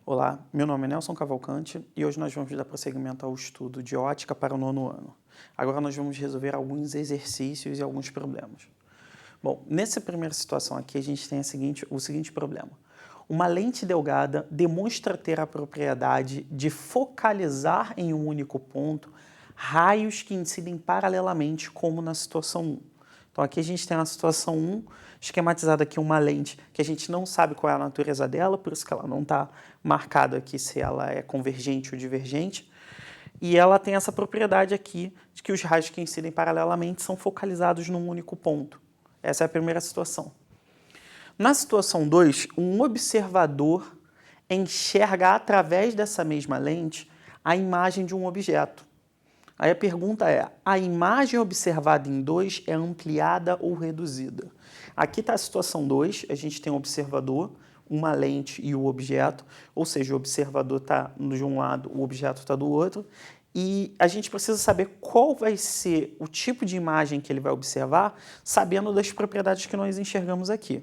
Olá, meu nome é Nelson Cavalcante e hoje nós vamos dar prosseguimento ao estudo de ótica para o 9º ano. Agora nós vamos resolver alguns exercícios e alguns problemas. Bom, nessa primeira situação aqui a gente tem o seguinte problema. Uma lente delgada demonstra ter a propriedade de focalizar em um único ponto raios que incidem paralelamente, como na situação 1. Então aqui a gente tem na situação 1, esquematizada aqui uma lente que a gente não sabe qual é a natureza dela, por isso que ela não está marcada aqui se ela é convergente ou divergente. E ela tem essa propriedade aqui de que os raios que incidem paralelamente são focalizados num único ponto. Essa é a primeira situação. Na situação 2, um observador enxerga através dessa mesma lente a imagem de um objeto. Aí a pergunta é, a imagem observada em 2 é ampliada ou reduzida? Aqui está a situação 2, a gente tem um observador, uma lente e o objeto, ou seja, o observador está de um lado, o objeto está do outro, e a gente precisa saber qual vai ser o tipo de imagem que ele vai observar, sabendo das propriedades que nós enxergamos aqui.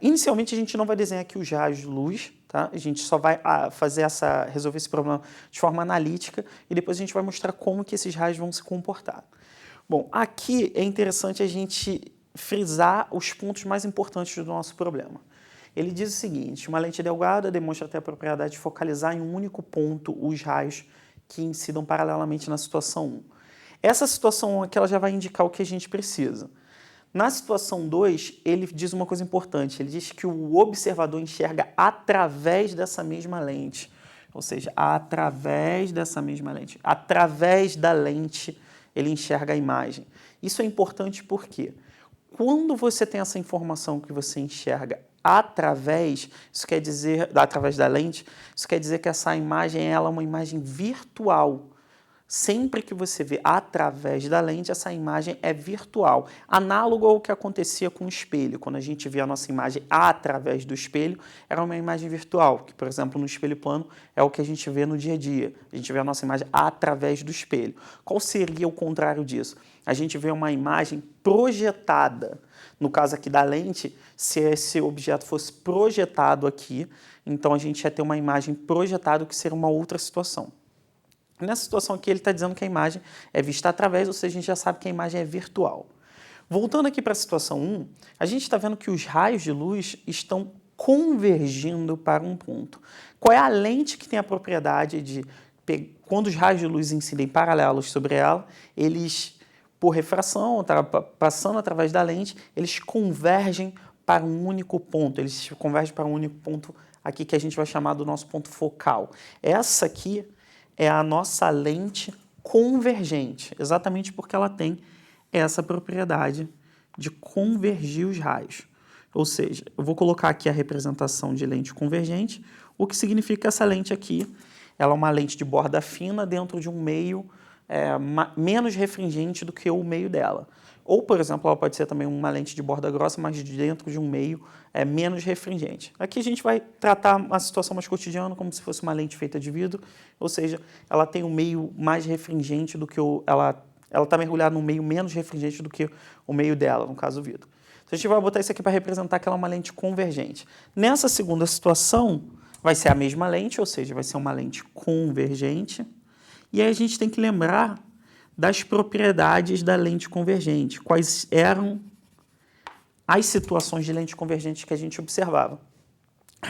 Inicialmente a gente não vai desenhar aqui os raios de luz, tá? A gente só vai resolver esse problema de forma analítica e depois a gente vai mostrar como que esses raios vão se comportar. Bom, aqui é interessante a gente frisar os pontos mais importantes do nosso problema. Ele diz o seguinte, uma lente delgada demonstra ter a propriedade de focalizar em um único ponto os raios que incidam paralelamente na situação 1. Essa situação 1 aqui ela já vai indicar o que a gente precisa. Na situação 2, ele diz uma coisa importante, ele diz que o observador enxerga através dessa mesma lente, ou seja, através dessa mesma lente, através da lente ele enxerga a imagem. Isso é importante porque quando você tem essa informação que você enxerga através, isso quer dizer, através da lente, isso quer dizer que essa imagem ela é uma imagem virtual. Sempre que você vê através da lente, essa imagem é virtual. Análogo ao que acontecia com o espelho. Quando a gente vê a nossa imagem através do espelho, era uma imagem virtual, que, por exemplo, no espelho plano é o que a gente vê no dia a dia. A gente vê a nossa imagem através do espelho. Qual seria o contrário disso? A gente vê uma imagem projetada. No caso aqui da lente, se esse objeto fosse projetado aqui, então a gente ia ter uma imagem projetada, que seria uma outra situação. Nessa situação aqui, ele está dizendo que a imagem é vista através, ou seja, a gente já sabe que a imagem é virtual. Voltando aqui para a situação 1, a gente está vendo que os raios de luz estão convergindo para um ponto. Qual é a lente que tem a propriedade de, quando os raios de luz incidem paralelos sobre ela, eles, por refração, passando através da lente, eles convergem para um único ponto. Eles convergem para um único ponto aqui que a gente vai chamar do nosso ponto focal. Essa aqui é a nossa lente convergente, exatamente porque ela tem essa propriedade de convergir os raios. Ou seja, eu vou colocar aqui a representação de lente convergente, o que significa que essa lente aqui, ela é uma lente de borda fina dentro de um meio menos refringente do que o meio dela. Ou, por exemplo, ela pode ser também uma lente de borda grossa, mas dentro de um meio menos refringente. Aqui a gente vai tratar uma situação mais cotidiana, como se fosse uma lente feita de vidro, ou seja, ela tem um meio mais refringente do que ela está mergulhada num meio menos refringente do que o meio dela, no caso o vidro. Então a gente vai botar isso aqui para representar que ela é uma lente convergente. Nessa segunda situação, vai ser a mesma lente, ou seja, vai ser uma lente convergente. E aí a gente tem que lembrar das propriedades da lente convergente. Quais eram as situações de lente convergente que a gente observava?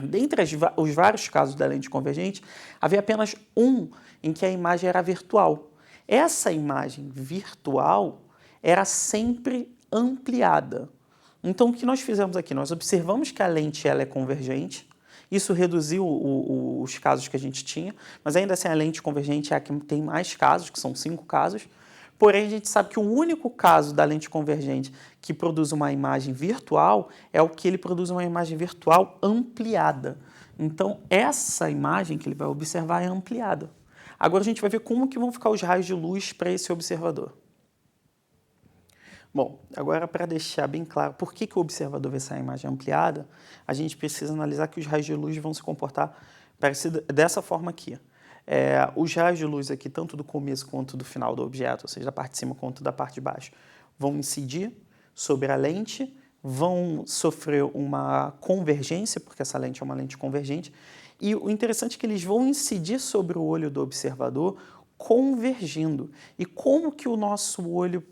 Dentre os vários casos da lente convergente, havia apenas um em que a imagem era virtual. Essa imagem virtual era sempre ampliada. Então, o que nós fizemos aqui? Nós observamos que a lente ela é convergente. Isso reduziu os casos que a gente tinha, mas ainda assim a lente convergente é a que tem mais casos, que são 5 casos. Porém, a gente sabe que o único caso da lente convergente que produz uma imagem virtual é o que ele produz uma imagem virtual ampliada. Então, essa imagem que ele vai observar é ampliada. Agora a gente vai ver como que vão ficar os raios de luz para esse observador. Bom, agora para deixar bem claro por que o observador vê essa imagem ampliada, a gente precisa analisar que os raios de luz vão se comportar dessa forma aqui. Os raios de luz aqui, tanto do começo quanto do final do objeto, ou seja, da parte de cima quanto da parte de baixo, vão incidir sobre a lente, vão sofrer uma convergência, porque essa lente é uma lente convergente, e o interessante é que eles vão incidir sobre o olho do observador convergindo. E como que o nosso olho,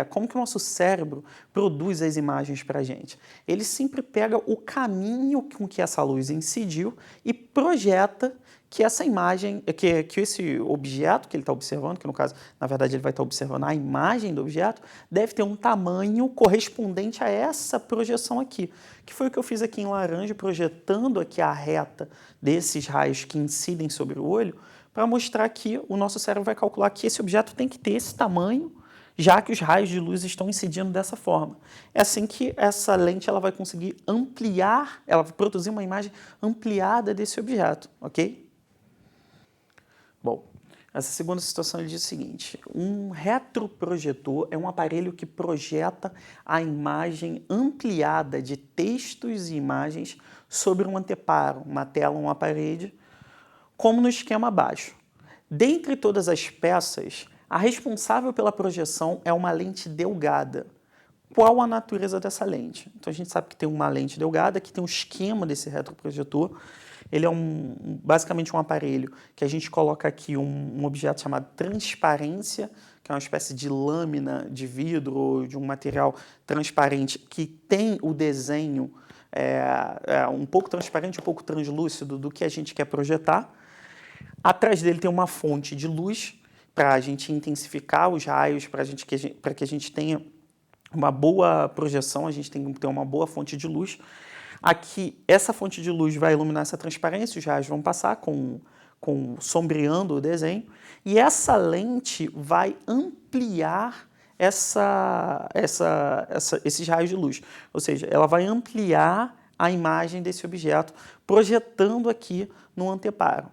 como que o nosso cérebro produz as imagens para a gente? Ele sempre pega o caminho com que essa luz incidiu e projeta que essa imagem, que esse objeto que ele está observando, que no caso, na verdade, ele vai estar observando a imagem do objeto, deve ter um tamanho correspondente a essa projeção aqui, que foi o que eu fiz aqui em laranja, projetando aqui a reta desses raios que incidem sobre o olho, para mostrar que o nosso cérebro vai calcular que esse objeto tem que ter esse tamanho, já que os raios de luz estão incidindo dessa forma. É assim que essa lente ela vai conseguir ampliar, ela vai produzir uma imagem ampliada desse objeto, ok? Bom, essa segunda situação ele diz o seguinte: um retroprojetor é um aparelho que projeta a imagem ampliada de textos e imagens sobre um anteparo, uma tela ou uma parede, como no esquema abaixo. Dentre todas as peças, a responsável pela projeção é uma lente delgada. Qual a natureza dessa lente? Então a gente sabe que tem uma lente delgada, que tem um esquema desse retroprojetor. Ele é basicamente um aparelho que a gente coloca aqui um objeto chamado transparência, que é uma espécie de lâmina de vidro ou de um material transparente que tem o desenho um pouco transparente, um pouco translúcido do que a gente quer projetar. Atrás dele tem uma fonte de luz para a gente intensificar os raios, para que a gente tenha uma boa projeção, a gente tem que ter uma boa fonte de luz. Aqui, essa fonte de luz vai iluminar essa transparência, os raios vão passar sombreando o desenho, e essa lente vai ampliar esses raios de luz. Ou seja, ela vai ampliar a imagem desse objeto, projetando aqui no anteparo.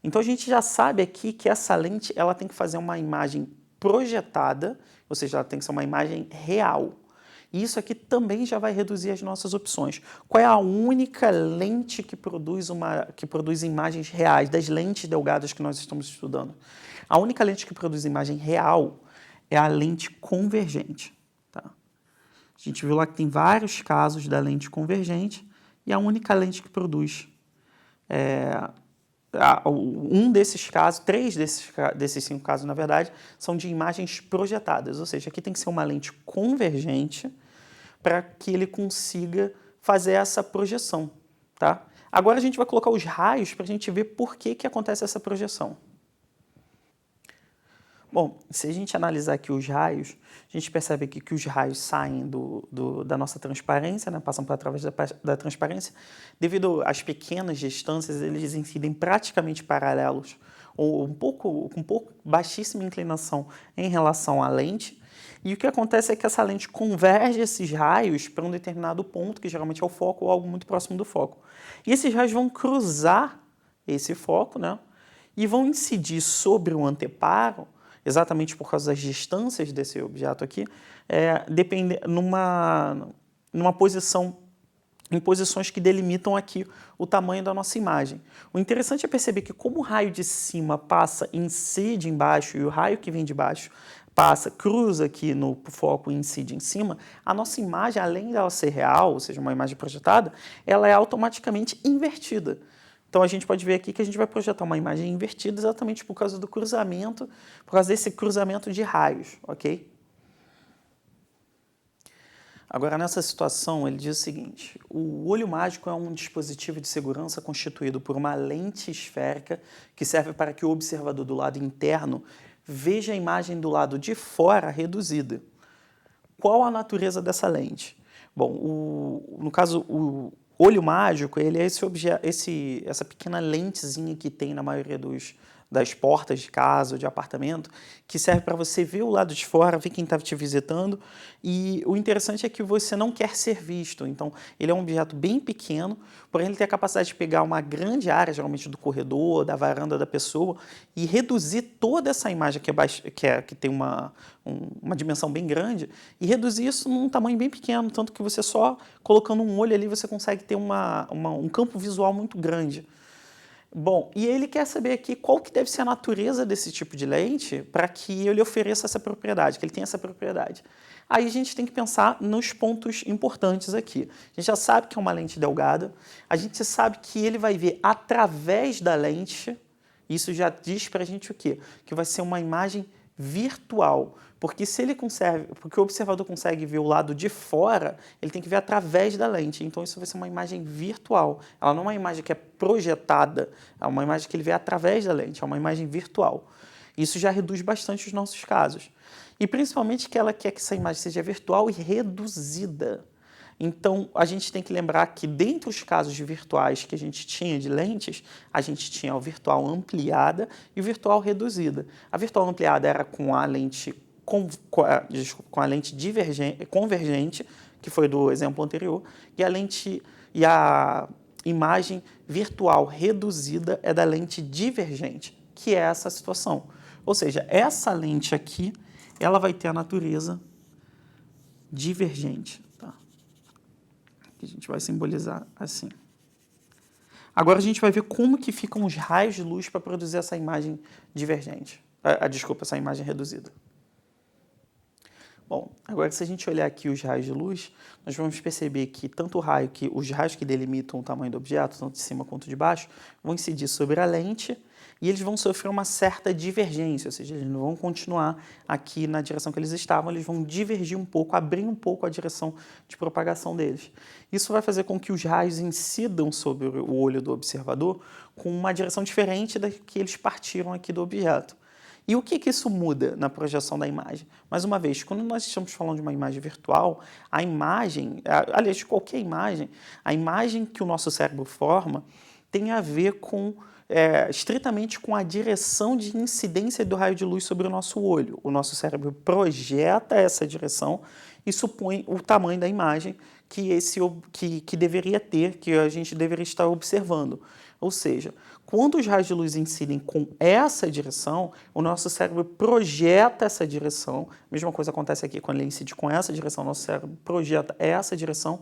Então a gente já sabe aqui que essa lente ela tem que fazer uma imagem projetada, ou seja, ela tem que ser uma imagem real. E isso aqui também já vai reduzir as nossas opções. Qual é a única lente que produz imagens reais, das lentes delgadas que nós estamos estudando? A única lente que produz imagem real é a lente convergente. Tá? A gente viu lá que tem vários casos da lente convergente e a única lente que produz um desses casos, três desses 5 casos, na verdade, são de imagens projetadas, ou seja, aqui tem que ser uma lente convergente para que ele consiga fazer essa projeção. Tá? Agora a gente vai colocar os raios para a gente ver por que acontece essa projeção. Bom, se a gente analisar aqui os raios, a gente percebe aqui que os raios saem da nossa transparência, né, passam por através da transparência. Devido às pequenas distâncias, eles incidem praticamente paralelos, ou com baixíssima inclinação em relação à lente. E o que acontece é que essa lente converge esses raios para um determinado ponto, que geralmente é o foco ou algo muito próximo do foco. E esses raios vão cruzar esse foco, né, e vão incidir sobre o anteparo, exatamente por causa das distâncias desse objeto aqui, em posições que delimitam aqui o tamanho da nossa imagem. O interessante é perceber que como o raio de cima incide embaixo e o raio que vem de baixo cruza aqui no foco e incide em cima, a nossa imagem, além dela ser real, ou seja, uma imagem projetada, ela é automaticamente invertida. Então a gente pode ver aqui que a gente vai projetar uma imagem invertida exatamente por causa do cruzamento, por causa desse cruzamento de raios, ok? Agora, nessa situação, ele diz o seguinte: o olho mágico é um dispositivo de segurança constituído por uma lente esférica que serve para que o observador do lado interno veja a imagem do lado de fora reduzida. Qual a natureza dessa lente? Bom, no caso, o olho mágico, ele é essa pequena lentezinha que tem na maioria das portas de casa ou de apartamento, que serve para você ver o lado de fora, ver quem está te visitando, e o interessante é que você não quer ser visto. Então, ele é um objeto bem pequeno, porém ele tem a capacidade de pegar uma grande área, geralmente do corredor, da varanda da pessoa, e reduzir toda essa imagem que tem uma dimensão bem grande, e reduzir isso num tamanho bem pequeno, tanto que você só colocando um olho ali, você consegue ter um campo visual muito grande. Bom, e ele quer saber aqui qual que deve ser a natureza desse tipo de lente para que eu lhe ofereça essa propriedade, que ele tenha essa propriedade. Aí a gente tem que pensar nos pontos importantes aqui. A gente já sabe que é uma lente delgada, a gente sabe que ele vai ver através da lente, isso já diz para a gente o quê? Que vai ser uma imagem virtual, porque se ele consegue, porque o observador consegue ver o lado de fora, ele tem que ver através da lente. Então isso vai ser uma imagem virtual. Ela não é uma imagem que é projetada, é uma imagem que ele vê através da lente, é uma imagem virtual. Isso já reduz bastante os nossos casos. E principalmente que ela quer que essa imagem seja virtual e reduzida. Então, a gente tem que lembrar que, dentre os casos virtuais que a gente tinha de lentes, a gente tinha o virtual ampliada e o virtual reduzida. A virtual ampliada era com a lente, com a lente convergente, que foi do exemplo anterior, e a imagem virtual reduzida é da lente divergente, que é essa situação. Ou seja, essa lente aqui, ela vai ter a natureza divergente. Tá? Que a gente vai simbolizar assim. Agora a gente vai ver como que ficam os raios de luz para produzir essa imagem divergente. Desculpa, essa imagem reduzida. Bom, agora se a gente olhar aqui os raios de luz, nós vamos perceber que tanto os raios que delimitam o tamanho do objeto, tanto de cima quanto de baixo, vão incidir sobre a lente e eles vão sofrer uma certa divergência, ou seja, eles não vão continuar aqui na direção que eles estavam, eles vão divergir um pouco, abrir um pouco a direção de propagação deles. Isso vai fazer com que os raios incidam sobre o olho do observador com uma direção diferente da que eles partiram aqui do objeto. E o que isso muda na projeção da imagem? Mais uma vez, quando nós estamos falando de uma imagem virtual, a imagem, aliás, de qualquer imagem, a imagem que o nosso cérebro forma tem a ver estritamente com a direção de incidência do raio de luz sobre o nosso olho. O nosso cérebro projeta essa direção e supõe o tamanho da imagem que deveria ter, que a gente deveria estar observando. Ou seja, quando os raios de luz incidem com essa direção, o nosso cérebro projeta essa direção. A mesma coisa acontece aqui, quando ele incide com essa direção, o nosso cérebro projeta essa direção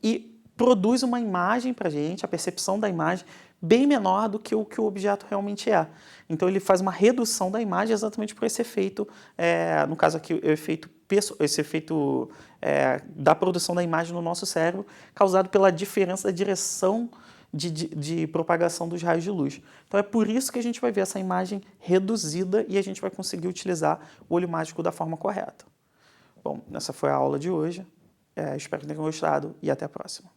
e produz uma imagem para a gente, a percepção da imagem, bem menor do que o objeto realmente é. Então ele faz uma redução da imagem exatamente por esse efeito, no caso aqui, esse efeito da produção da imagem no nosso cérebro, causado pela diferença da direção de propagação dos raios de luz. Então é por isso que a gente vai ver essa imagem reduzida e a gente vai conseguir utilizar o olho mágico da forma correta. Bom, essa foi a aula de hoje. Espero que tenham gostado e até a próxima.